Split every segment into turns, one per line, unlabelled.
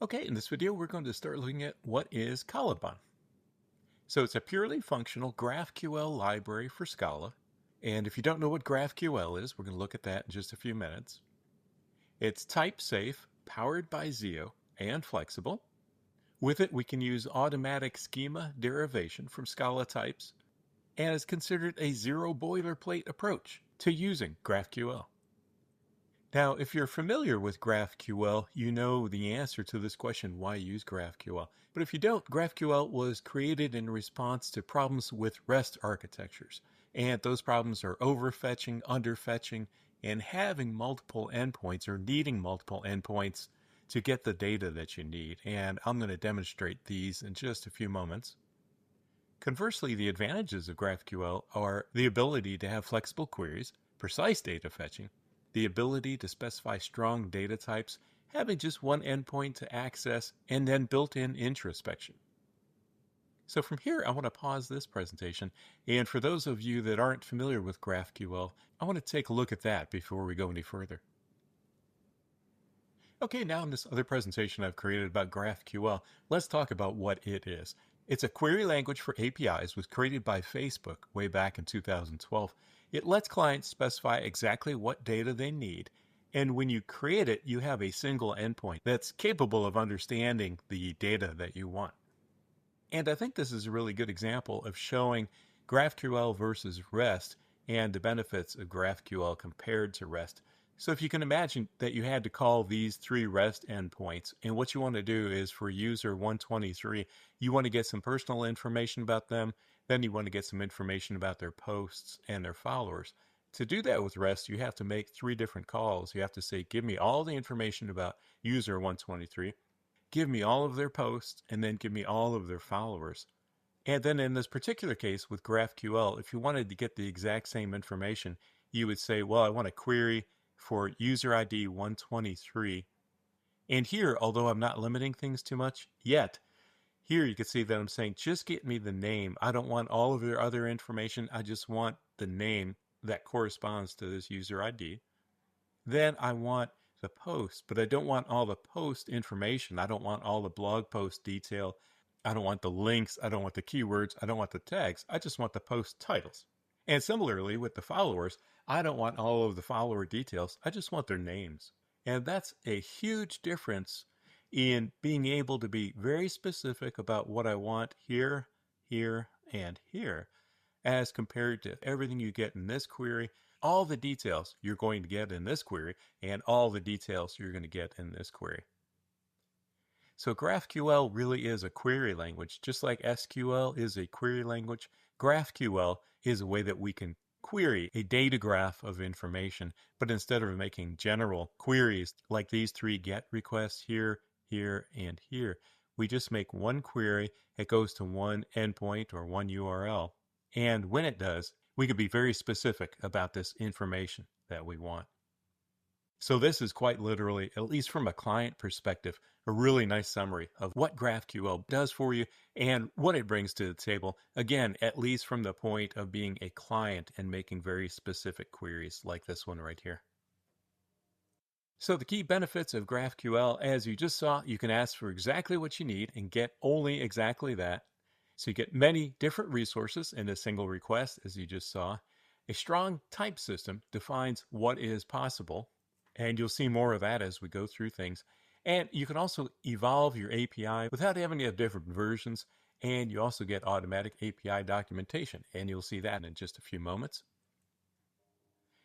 Okay, in this video, we're going to start looking at what is Caliban. So it's a purely functional GraphQL library for Scala. And if you don't know what GraphQL is, we're going to look at that in just a few minutes. It's type safe, powered by ZIO, and flexible. With it, we can use automatic schema derivation from Scala types, and is considered a zero boilerplate approach to using GraphQL. Now, if you're familiar with GraphQL, you know the answer to this question, why use GraphQL? But if you don't, GraphQL was created in response to problems with REST architectures. And those problems are overfetching, underfetching, and having multiple endpoints or needing multiple endpoints to get the data that you need. And I'm going to demonstrate these in just a few moments. Conversely, the advantages of GraphQL are the ability to have flexible queries, precise data fetching, the ability to specify strong data types, having just one endpoint to access, and then built-in introspection. So from here, I want to pause this presentation, and for those of you that aren't familiar with GraphQL, I want to take a look at that before we go any further. Okay, now in this other presentation I've created about GraphQL, let's talk about what it is. It's a query language for APIs, was created by Facebook way back in 2012. It lets clients specify exactly what data they need, and when you create it, you have a single endpoint that's capable of understanding the data that you want. And I think this is a really good example of showing GraphQL versus REST and the benefits of GraphQL compared to REST. So if you can imagine that you had to call these three REST endpoints, and what you want to do is for user 123, you want to get some personal information about them, then you want to get some information about their posts and their followers. To do that with REST, you have to make three different calls. You have to say, give me all the information about user 123, give me all of their posts, and then give me all of their followers. And then in this particular case with GraphQL, if you wanted to get the exact same information, you would say, well, I want a query for user ID 123. And here, although I'm not limiting things too much yet, here you can see that I'm saying, just get me the name. I don't want all of their other information. I just want the name that corresponds to this user ID. Then I want the post, but I don't want all the post information. I don't want all the blog post detail. I don't want the links. I don't want the keywords. I don't want the tags. I just want the post titles. And similarly with the followers, I don't want all of the follower details. I just want their names. And that's a huge difference in being able to be very specific about what I want here, here, and here, as compared to everything you get in this query, all the details you're going to get in this query, and all the details you're going to get in this query. So GraphQL really is a query language. Just like SQL is a query language, GraphQL is a way that we can query a data graph of information, but instead of making general queries like these three GET requests here, here, and here, we just make one query. It goes to one endpoint or one URL. And when it does, we can be very specific about this information that we want. So this is quite literally, at least from a client perspective, a really nice summary of what GraphQL does for you and what it brings to the table. Again, at least from the point of being a client and making very specific queries like this one right here. So the key benefits of GraphQL, as you just saw, you can ask for exactly what you need and get only exactly that. So you get many different resources in a single request, as you just saw. A strong type system defines what is possible, and you'll see more of that as we go through things. And you can also evolve your API without having to have different versions, and you also get automatic API documentation, and you'll see that in just a few moments.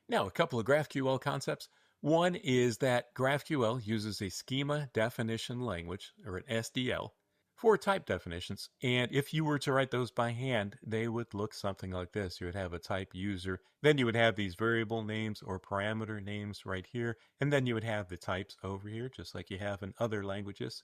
Now, a couple of GraphQL concepts. One is that GraphQL uses a schema definition language, or an SDL, for type definitions. And if you were to write those by hand, they would look something like this. You would have a type user, then you would have these variable names or parameter names right here, and then you would have the types over here, just like you have in other languages.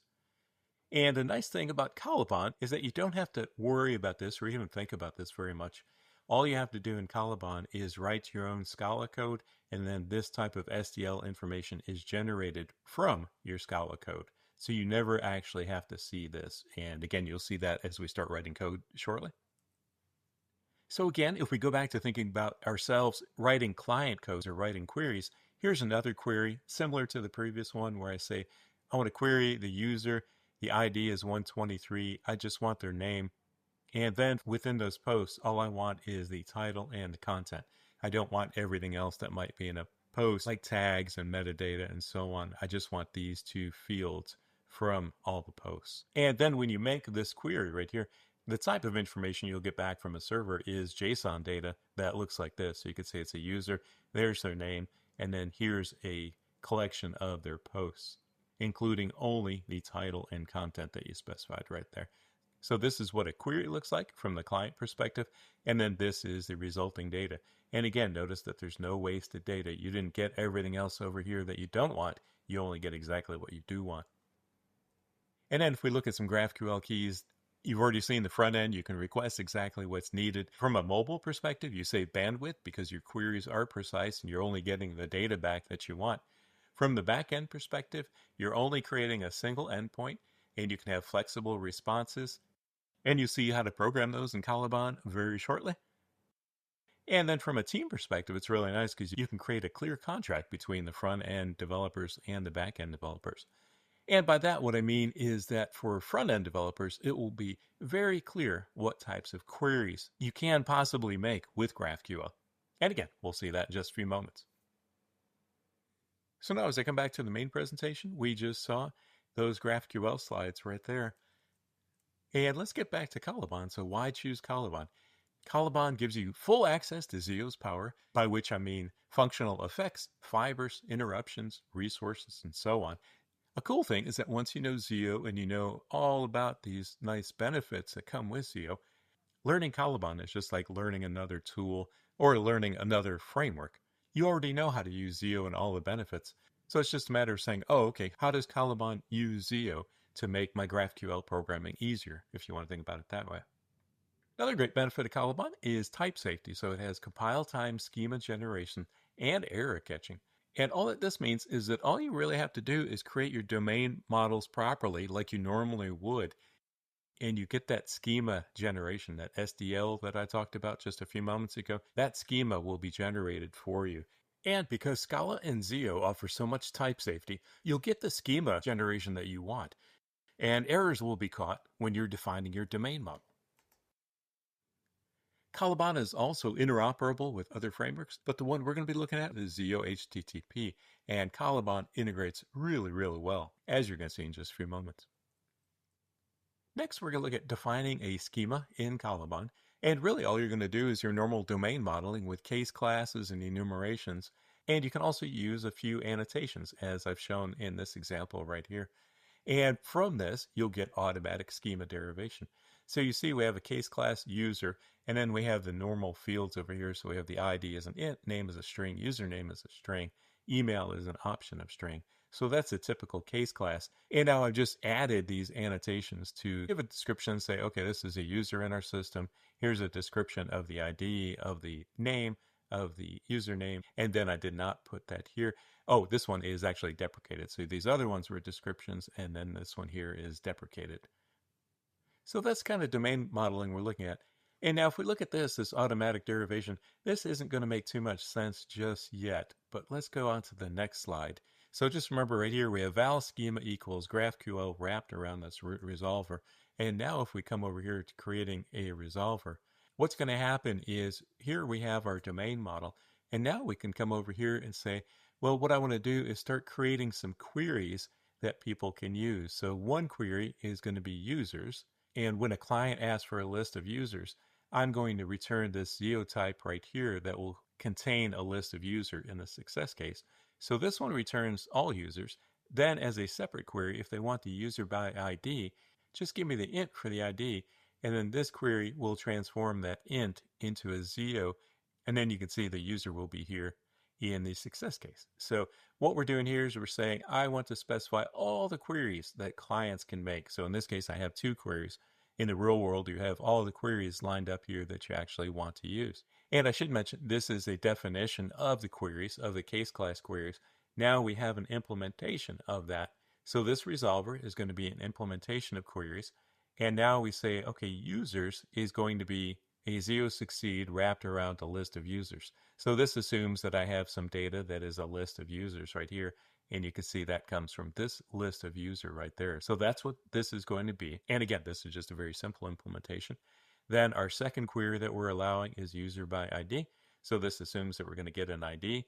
And the nice thing about Caliban is that you don't have to worry about this or even think about this very much. All you have to do in Caliban is write your own Scala code, and then this type of SDL information is generated from your Scala code. So you never actually have to see this. And again, you'll see that as we start writing code shortly. So again, if we go back to thinking about ourselves writing client codes or writing queries, here's another query similar to the previous one where I say, I want to query the user. The ID is 123. I just want their name. And then within those posts, all I want is the title and the content. I don't want everything else that might be in a post, like tags and metadata and so on. I just want these two fields from all the posts. And then when you make this query right here, the type of information you'll get back from a server is JSON data that looks like this. So you could say it's a user, there's their name, and then here's a collection of their posts, including only the title and content that you specified right there. So this is what a query looks like from the client perspective, and then this is the resulting data. And again, notice that there's no wasted data. You didn't get everything else over here that you don't want. You only get exactly what you do want. And then if we look at some GraphQL keys, you've already seen the front end. You can request exactly what's needed. From a mobile perspective, you save bandwidth because your queries are precise and you're only getting the data back that you want. From the back end perspective, you're only creating a single endpoint and you can have flexible responses. And you see how to program those in Caliban very shortly. And then from a team perspective, it's really nice because you can create a clear contract between the front end developers and the back end developers. And by that, what I mean is that for front end developers, it will be very clear what types of queries you can possibly make with GraphQL. And again, we'll see that in just a few moments. So now as I come back to the main presentation, we just saw those GraphQL slides right there. And let's get back to Caliban. So why choose Caliban? Caliban gives you full access to ZIO's power, by which I mean functional effects, fibers, interruptions, resources, and so on. A cool thing is that once you know ZIO and you know all about these nice benefits that come with ZIO, learning Caliban is just like learning another tool or learning another framework. You already know how to use ZIO and all the benefits. So it's just a matter of saying, oh, okay, how does Caliban use ZIO to make my GraphQL programming easier, if you want to think about it that way. Another great benefit of Caliban is type safety. So it has compile time, schema generation, and error catching. And all that this means is that all you really have to do is create your domain models properly like you normally would. And you get that schema generation, that SDL that I talked about just a few moments ago. That schema will be generated for you. And because Scala and ZIO offer so much type safety, you'll get the schema generation that you want. And errors will be caught when you're defining your domain model. Caliban is also interoperable with other frameworks, but the one we're going to be looking at is ZIO HTTP, and Caliban integrates really, really well, as you're going to see in just a few moments. Next, we're going to look at defining a schema in Caliban, and really all you're going to do is your normal domain modeling with case classes and enumerations, and you can also use a few annotations, as I've shown in this example right here. And from this, you'll get automatic schema derivation. So you see we have a case class user, and then we have the normal fields over here. So we have the ID as an int, name as a string, username as a string, email is an option of string. So that's a typical case class. And now I've just added these annotations to give a description, say, okay, this is a user in our system. Here's a description of the ID, of the name, of the username, and then I did not put that here. Oh, this one is actually deprecated. So these other ones were descriptions, and then this one here is deprecated. So that's kind of domain modeling we're looking at. And now if we look at this automatic derivation, this isn't going to make too much sense just yet, but let's go on to the next slide. So just remember right here, we have val schema equals GraphQL wrapped around this root resolver. And now if we come over here to creating a resolver, what's going to happen is here we have our domain model. And now we can come over here and say, well, what I want to do is start creating some queries that people can use. So one query is going to be users. And when a client asks for a list of users, I'm going to return this ZIO type right here that will contain a list of user in the success case. So this one returns all users. Then as a separate query, if they want the user by ID, just give me the int for the ID. And then this query will transform that int into a ZIO. And then you can see the user will be here in the success case. So what we're doing here is we're saying, I want to specify all the queries that clients can make. So in this case, I have 2 queries. In the real world, you have all the queries lined up here that you actually want to use. And I should mention, this is a definition of the queries, of the case class queries. Now we have an implementation of that. So this resolver is going to be an implementation of queries. And now we say, okay, users is going to be a ZIO succeed wrapped around a list of users. So this assumes that I have some data that is a list of users right here. And you can see that comes from this list of user right there. So that's what this is going to be. And again, this is just a very simple implementation. Then our second query that we're allowing is user by ID. So this assumes that we're going to get an ID.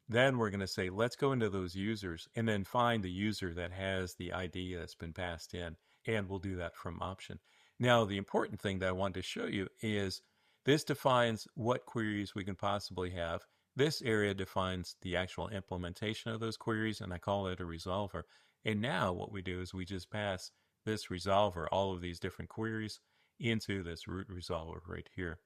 Then we're going to say, let's go into those users and then find the user that has the ID that's been passed in. And we'll do that from option. Now, the important thing that I wanted to show you is this defines what queries we can possibly have. This area defines the actual implementation of those queries, and I call it a resolver. And now what we do is we just pass this resolver, all of these different queries, into this root resolver right here.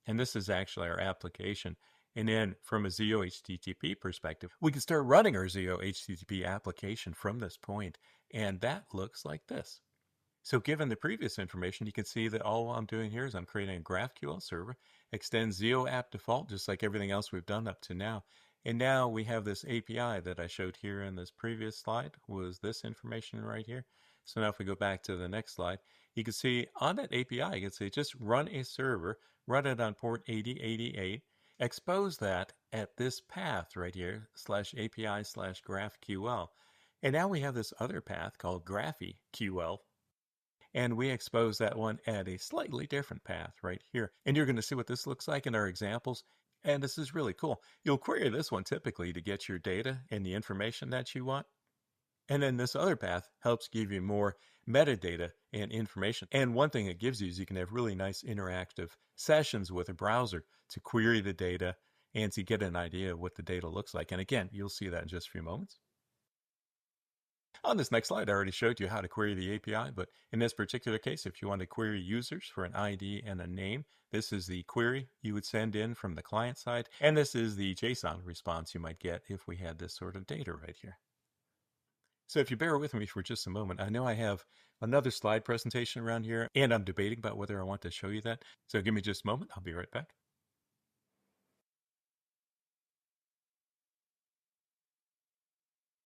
And this is actually our application. And then from a ZIO HTTP perspective, we can start running our ZIO HTTP application from this point. And that looks like this. So given the previous information, you can see that all I'm doing here is I'm creating a GraphQL server, extends ZIO app default, just like everything else we've done up to now. And now we have this API that I showed here in this previous slide was this information right here. So now if we go back to the next slide, you can see on that API, you can say just run a server, run it on port 8088, expose that at this path right here, /API/GraphQL. And now we have this other path called GraphQL. And we expose that one at a slightly different path right here. And you're going to see what this looks like in our examples. And this is really cool. You'll query this one typically to get your data and the information that you want. And then this other path helps give you more metadata and information. And one thing it gives you is you can have really nice interactive sessions with a browser to query the data and to get an idea of what the data looks like. And again, you'll see that in just a few moments. On this next slide, I already showed you how to query the API, but in this particular case, if you want to query users for an ID and a name, this is the query you would send in from the client side, and this is the JSON response you might get if we had this sort of data right here. So if you bear with me for just a moment, I know I have another slide presentation around here, and I'm debating about whether I want to show you that. So give me just a moment. I'll be right back.